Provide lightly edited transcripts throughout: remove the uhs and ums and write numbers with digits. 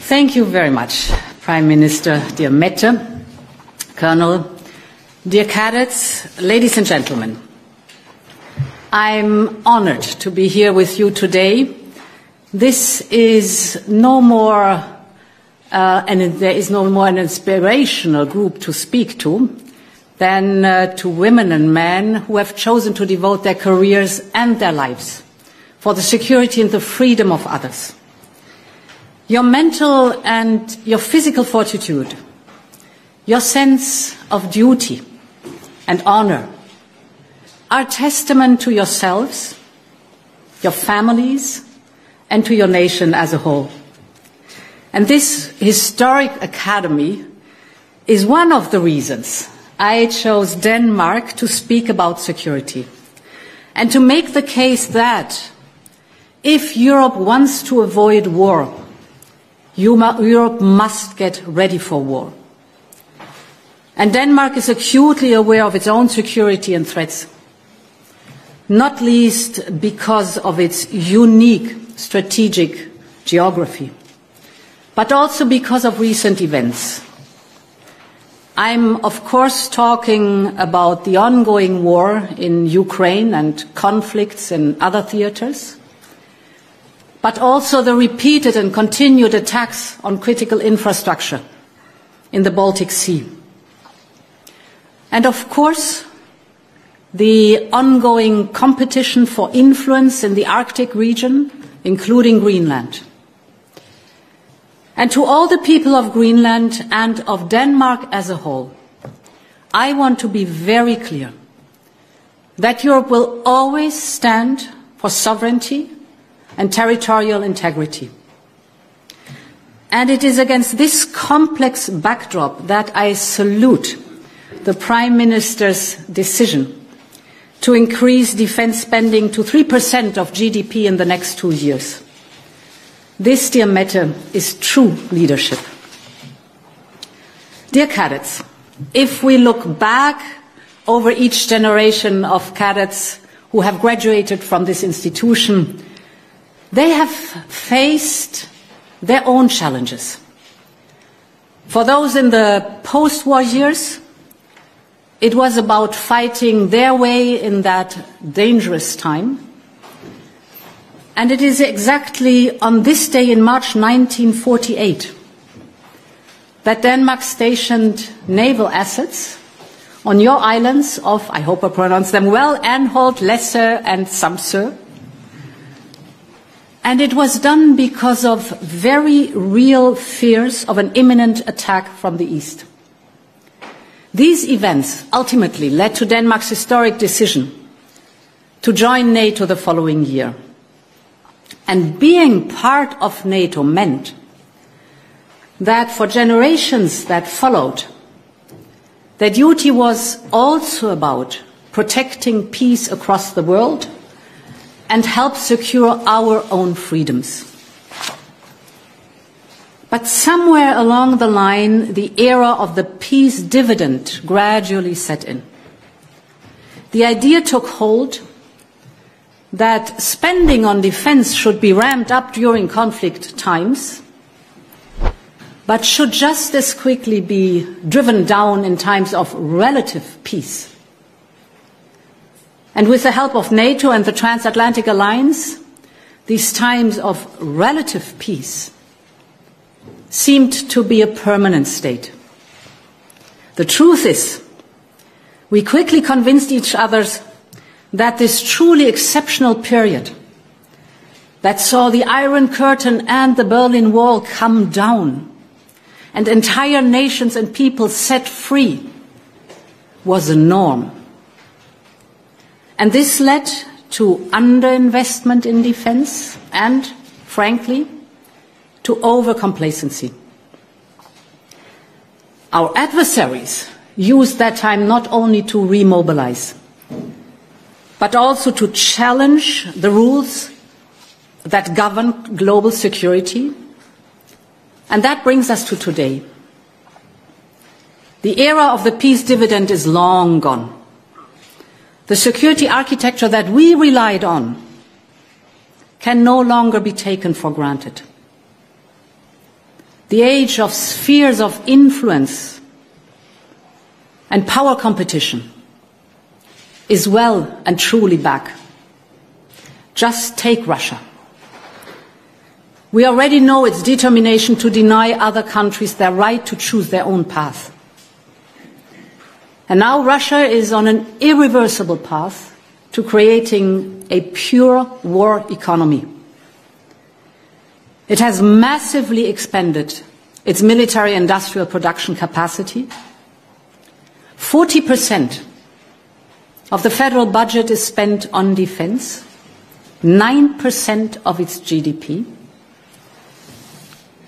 Thank you very much, Prime Minister, dear Mette, Colonel, dear cadets, ladies and gentlemen. I'm honored to be here with you today. This is no more, there is no more an inspirational group to speak to than to women and men who have chosen to devote their careers and their lives for the security and the freedom of others. Your mental and your physical fortitude, your sense of duty and honor are testament to yourselves, your families, and to your nation as a whole. And this historic academy is one of the reasons I chose Denmark to speak about security and to make the case that if Europe wants to avoid war, Europe must get ready for war. And Denmark is acutely aware of its own security and threats, not least because of its unique strategic geography, but also because of recent events. I'm, of course, talking about the ongoing war in Ukraine and conflicts in other theaters, but also the repeated and continued attacks on critical infrastructure in the Baltic Sea. And, of course, the ongoing competition for influence in the Arctic region, including Greenland. And to all the people of Greenland and of Denmark as a whole, I want to be very clear that Europe will always stand for sovereignty and territorial integrity. And it is against this complex backdrop that I salute the Prime Minister's decision to increase defence spending to 3% of GDP in the next 2 years. This, dear Mette, is true leadership. Dear cadets, if we look back over each generation of cadets who have graduated from this institution, they have faced their own challenges. For those in the post-war years, it was about fighting their way in that dangerous time. And it is exactly on this day in March 1948 that Denmark stationed naval assets on your islands of, I hope I pronounce them well, Anholt, Læsø and Samsø. And it was done because of very real fears of an imminent attack from the east. These events ultimately led to Denmark's historic decision to join NATO the following year. And being part of NATO meant that for generations that followed, their duty was also about protecting peace across the world and help secure our own freedoms. But somewhere along the line, the era of the peace dividend gradually set in. The idea took hold that spending on defence should be ramped up during conflict times, but should just as quickly be driven down in times of relative peace. And with the help of NATO and the Transatlantic Alliance, these times of relative peace seemed to be a permanent state. The truth is, we quickly convinced each other that this truly exceptional period that saw the Iron Curtain and the Berlin Wall come down and entire nations and people set free was a norm. And this led to underinvestment in defence and, frankly, to overcomplacency. Our adversaries used that time not only to remobilize, but also to challenge the rules that govern global security. And that brings us to today. The era of the peace dividend is long gone. The security architecture that we relied on can no longer be taken for granted. the age of spheres of influence and power competition is well and truly back. Just take Russia. We already know its determination to deny other countries their right to choose their own path. And now Russia is on an irreversible path to creating a pure war economy. It has massively expanded its military-industrial production capacity. 40% of the federal budget is spent on defense, 9% of its GDP.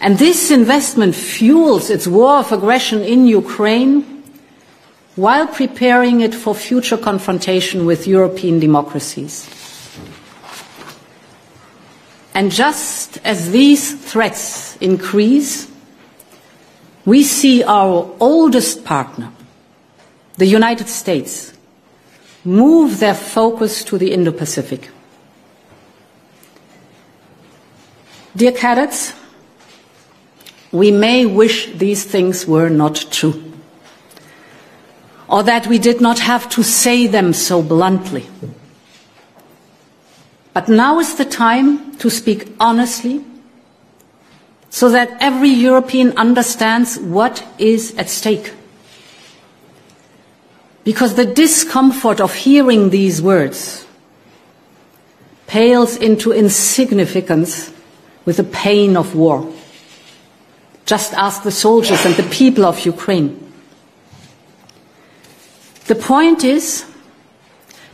And this investment fuels its war of aggression in Ukraine while preparing it for future confrontation with European democracies. And just as these threats increase, we see our oldest partner, the United States, move their focus to the Indo-Pacific. Dear cadets, we may wish these things were not true, or that we did not have to say them so bluntly. But now is the time to speak honestly, so that every European understands what is at stake. Because the discomfort of hearing these words pales into insignificance with the pain of war. Just ask the soldiers and the people of Ukraine. The point is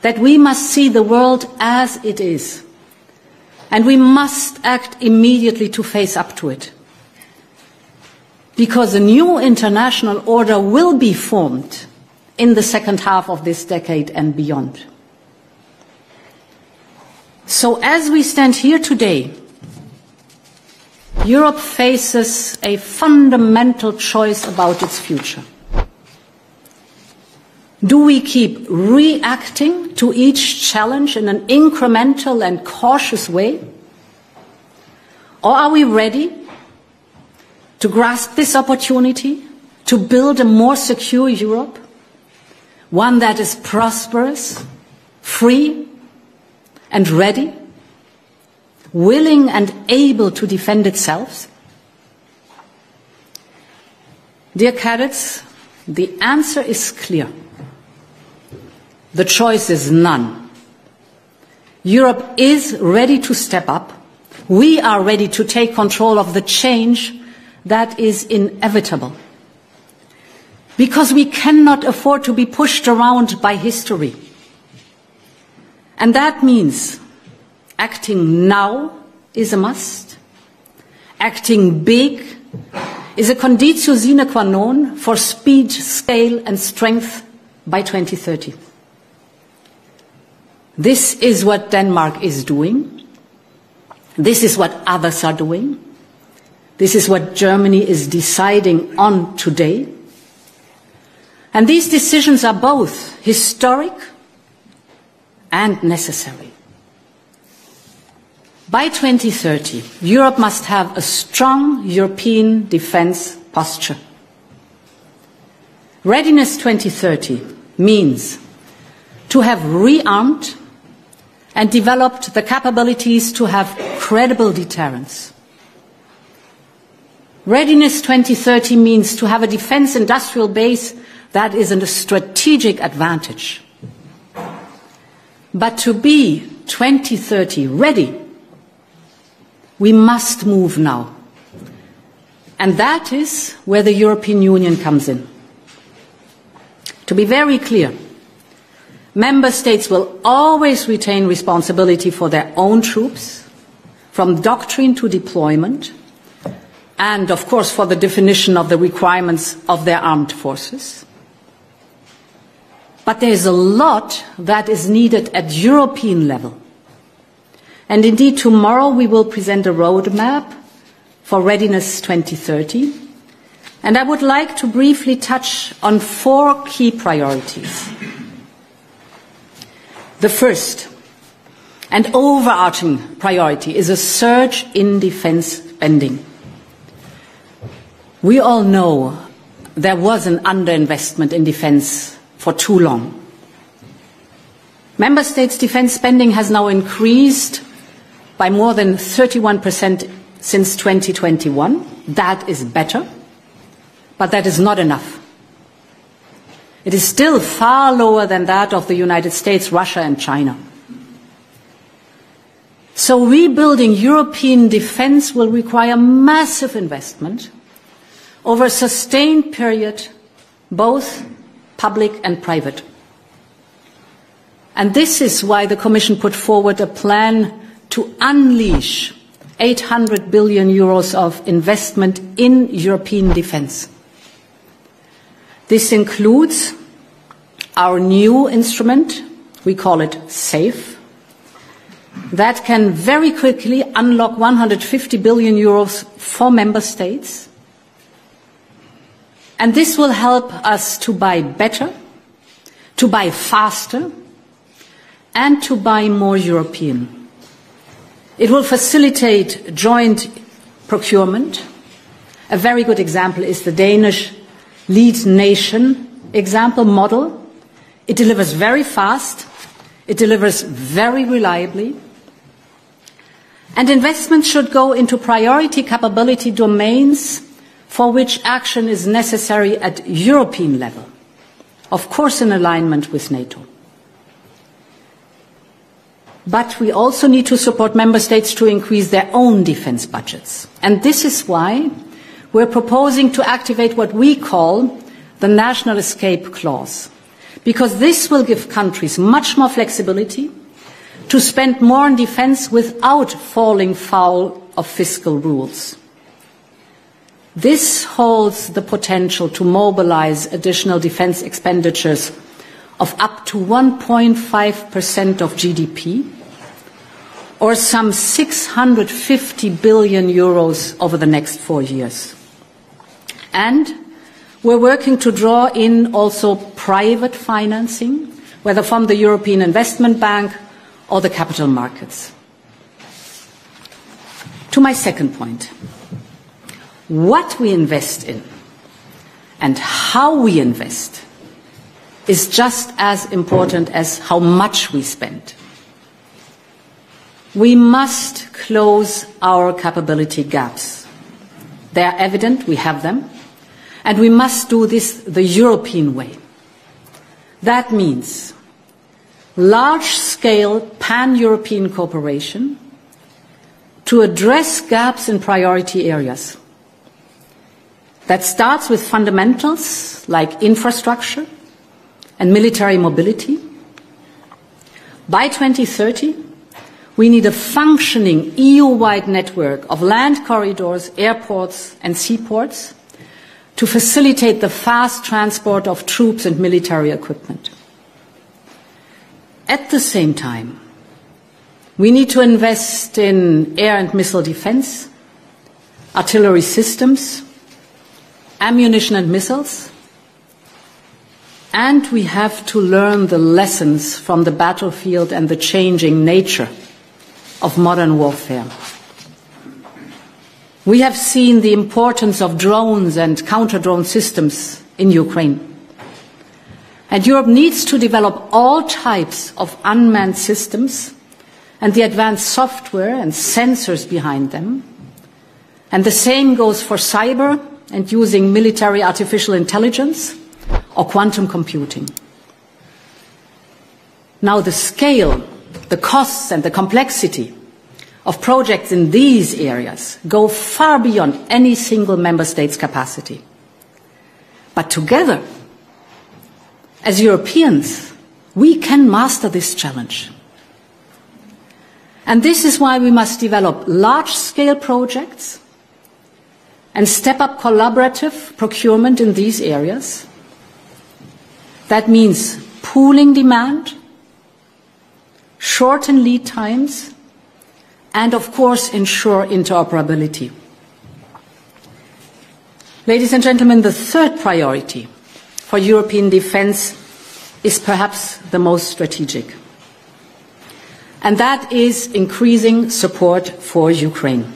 that we must see the world as it is, and we must act immediately to face up to it. Because a new international order will be formed in the second half of this decade and beyond. So as we stand here today, Europe faces a fundamental choice about its future. Do we keep reacting to each challenge in an incremental and cautious way? Or are we ready to grasp this opportunity to build a more secure Europe, one that is prosperous, free and ready, willing and able to defend itself? Dear cadets, the answer is clear. The choice is none. Europe is ready to step up. We are ready to take control of the change that is inevitable. Because we cannot afford to be pushed around by history. And that means acting now is a must. Acting big is a conditio sine qua non for speed, scale and strength by 2030. This is what Denmark is doing. This is what others are doing. This is what Germany is deciding on today. And these decisions are both historic and necessary. By 2030, Europe must have a strong European defense posture. Readiness 2030 means to have rearmed and developed the capabilities to have credible deterrence. Readiness 2030 means to have a defense industrial base that is a strategic advantage. But to be 2030 ready, we must move now. And that is where the European Union comes in. To be very clear, Member States will always retain responsibility for their own troops, from doctrine to deployment, and of course for the definition of the requirements of their armed forces. But there is a lot that is needed at European level. And indeed, tomorrow we will present a roadmap for Readiness 2030. And I would like to briefly touch on 4 key priorities. The first and overarching priority is a surge in defense spending. We all know there was an underinvestment in defense for too long. Member States' defense spending has now increased by more than 31% since 2021. That is better, but that is not enough. It is still far lower than that of the United States, Russia and China. So rebuilding European defense will require massive investment over a sustained period, both public and private. And this is why the Commission put forward a plan to unleash 800 billion euros of investment in European defense. This includes our new instrument, we call it SAFE, that can very quickly unlock 150 billion euros for member states. And this will help us to buy better, to buy faster, and to buy more European. It will facilitate joint procurement. A very good example is the Danish lead nation example model. It delivers very fast, it delivers very reliably, and investment should go into priority capability domains for which action is necessary at European level, of course in alignment with NATO. But we also need to support member states to increase their own defense budgets. And this is why we're proposing to activate what we call the National Escape Clause, because this will give countries much more flexibility to spend more on defense without falling foul of fiscal rules. This holds the potential to mobilize additional defense expenditures of up to 1.5% of GDP, or some 650 billion euros over the next 4 years. And we're working to draw in also private financing, whether from the European Investment Bank or the capital markets. To my second point, what we invest in and how we invest is just as important as how much we spend. We must close our capability gaps. They are evident, we have them, and we must do this the European way. That means large-scale pan-European cooperation to address gaps in priority areas. That starts with fundamentals like infrastructure and military mobility. By 2030, we need a functioning EU-wide network of land corridors, airports and seaports to facilitate the fast transport of troops and military equipment. At the same time, we need to invest in air and missile defense, artillery systems, ammunition and missiles, and we have to learn the lessons from the battlefield and the changing nature of modern warfare. We have seen the importance of drones and counter-drone systems in Ukraine. And Europe needs to develop all types of unmanned systems and the advanced software and sensors behind them. And the same goes for cyber and using military artificial intelligence or quantum computing. Now the scale, the costs and the complexity of projects in these areas go far beyond any single member state's capacity. But together, as Europeans, we can master this challenge. And this is why we must develop large-scale projects and step up collaborative procurement in these areas. That means pooling demand, shorten lead times, and of course ensure interoperability. Ladies and gentlemen, the third priority for European defence is perhaps the most strategic, and that is increasing support for Ukraine.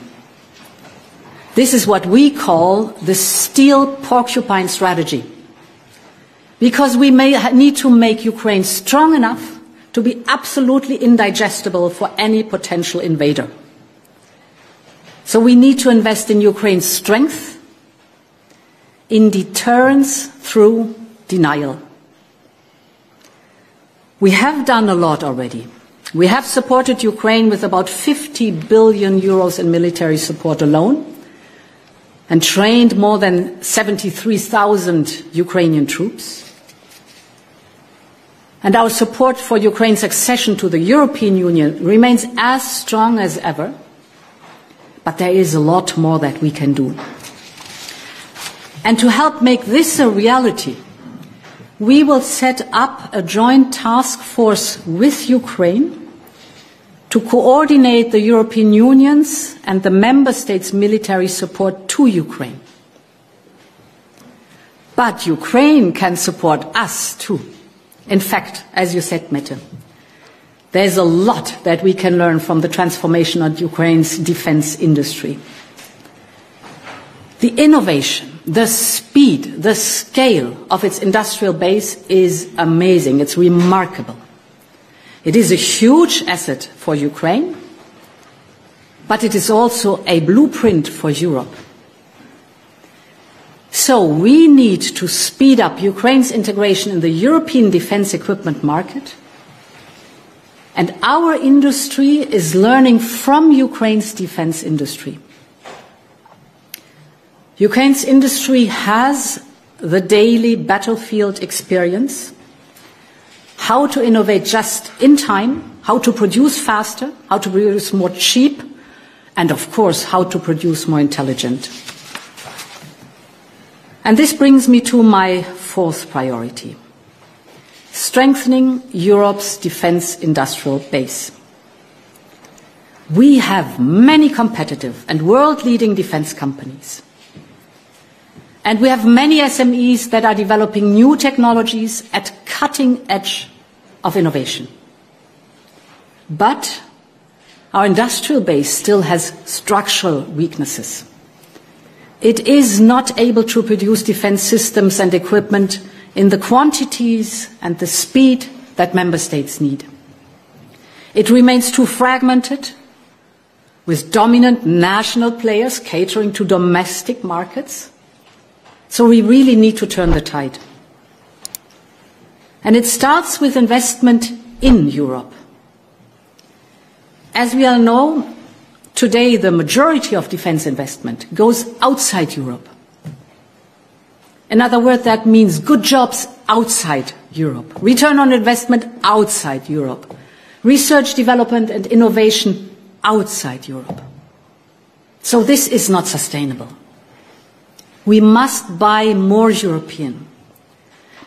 This is what we call the steel porcupine strategy, because we need to make Ukraine strong enough to be absolutely indigestible for any potential invader. So we need to invest in Ukraine's strength, in deterrence through denial. We have done a lot already. We have supported Ukraine with about 50 billion euros in military support alone, and trained more than 73,000 Ukrainian troops. And our support for Ukraine's accession to the European Union remains as strong as ever, but there is a lot more that we can do. And to help make this a reality, we will set up a joint task force with Ukraine to coordinate the European Union's and the Member States' military support to Ukraine. But Ukraine can support us too. In fact, as you said, Maarten, there's a lot that we can learn from the transformation of Ukraine's defense industry. The innovation, the speed, the scale of its industrial base is amazing. It's remarkable. It is a huge asset for Ukraine, but it is also a blueprint for Europe. So we need to speed up Ukraine's integration in the European defense equipment market, and our industry is learning from Ukraine's defense industry. Ukraine's industry has the daily battlefield experience, how to innovate just in time, how to produce faster, how to produce more cheap, and of course, how to produce more intelligent. And this brings me to my fourth priority: strengthening Europe's defense industrial base. We have many competitive and world-leading defense companies. And we have many SMEs that are developing new technologies at cutting edge of innovation. But our industrial base still has structural weaknesses. It is not able to produce defense systems and equipment in the quantities and the speed that member states need. It remains too fragmented, with dominant national players catering to domestic markets. So we really need to turn the tide. And it starts with investment in Europe. As we all know, today the majority of defense investment goes outside Europe. In other words, that means good jobs outside Europe, return on investment outside Europe, research, development and innovation outside Europe. So this is not sustainable. We must buy more European,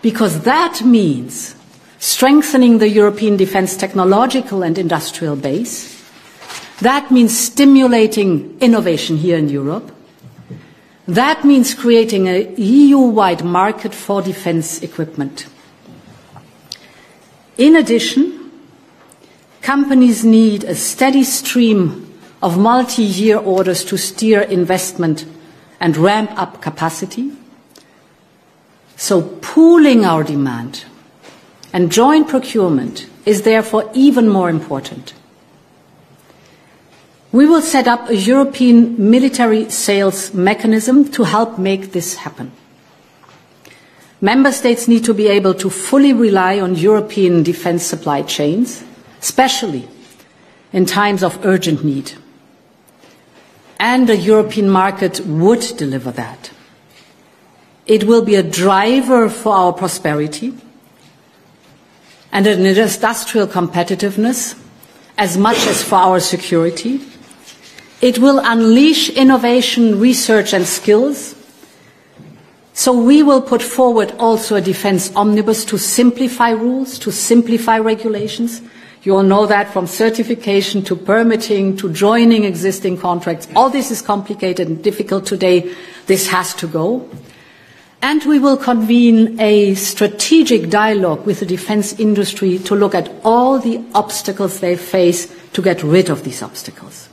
because that means strengthening the European defense technological and industrial base. That means stimulating innovation here in Europe. That means creating an EU-wide market for defense equipment. In addition, companies need a steady stream of multi-year orders to steer investment and ramp up capacity. So pooling our demand and joint procurement is therefore even more important. We will set up a European military sales mechanism to help make this happen. Member states need to be able to fully rely on European defense supply chains, especially in times of urgent need. And a European market would deliver that. It will be a driver for our prosperity and an industrial competitiveness as much as for our security. It will unleash innovation, research and skills. So we will put forward also a defense omnibus to simplify rules, to simplify regulations. You all know that, from certification to permitting to joining existing contracts. All this is complicated and difficult today. This has to go. And we will convene a strategic dialogue with the defense industry to look at all the obstacles they face to get rid of these obstacles.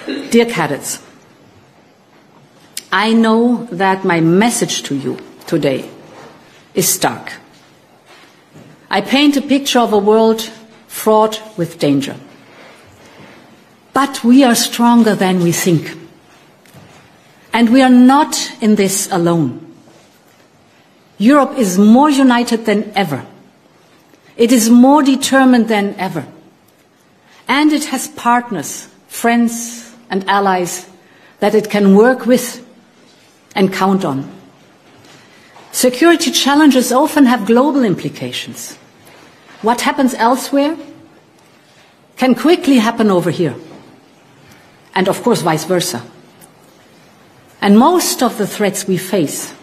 Dear cadets, I know that my message to you today is stark. I paint a picture of a world fraught with danger. But we are stronger than we think. And we are not in this alone. Europe is more united than ever. It is more determined than ever. And it has partners, friends and allies that it can work with and count on. Security challenges often have global implications. What happens elsewhere can quickly happen over here. And of course vice versa. And most of the threats we face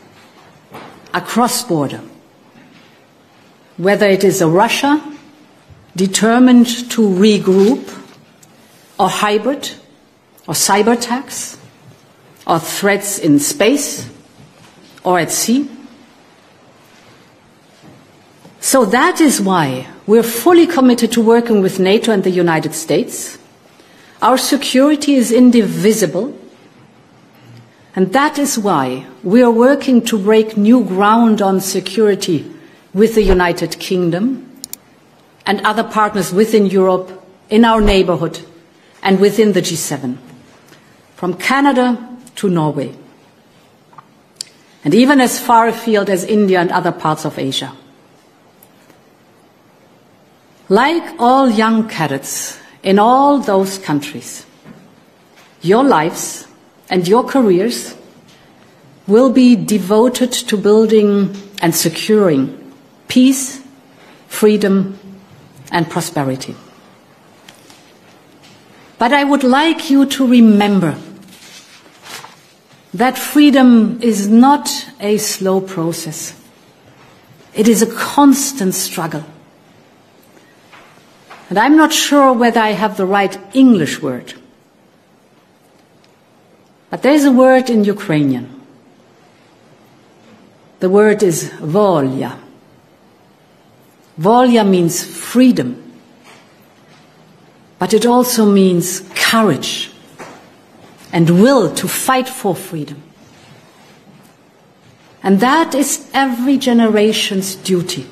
are cross-border. Whether it is a Russia determined to regroup, or hybrid, or cyber attacks, or threats in space, or at sea. So that is why we're fully committed to working with NATO and the United States. Our security is indivisible. And that is why we are working to break new ground on security with the United Kingdom and other partners within Europe, in our neighbourhood, and within the G7, from Canada to Norway, and even as far afield as India and other parts of Asia. Like all young cadets in all those countries, your lives and your careers will be devoted to building and securing peace, freedom, and prosperity. But I would like you to remember that freedom is not a slow process. It is a constant struggle. And I'm not sure whether I have the right English word. But there is a word in Ukrainian. The word is volya. Volya means freedom. But it also means courage and will to fight for freedom. And that is every generation's duty.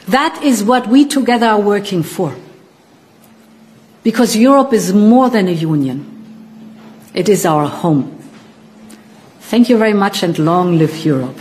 That is what we together are working for. Because Europe is more than a union. It is our home. Thank you very much, and long live Europe.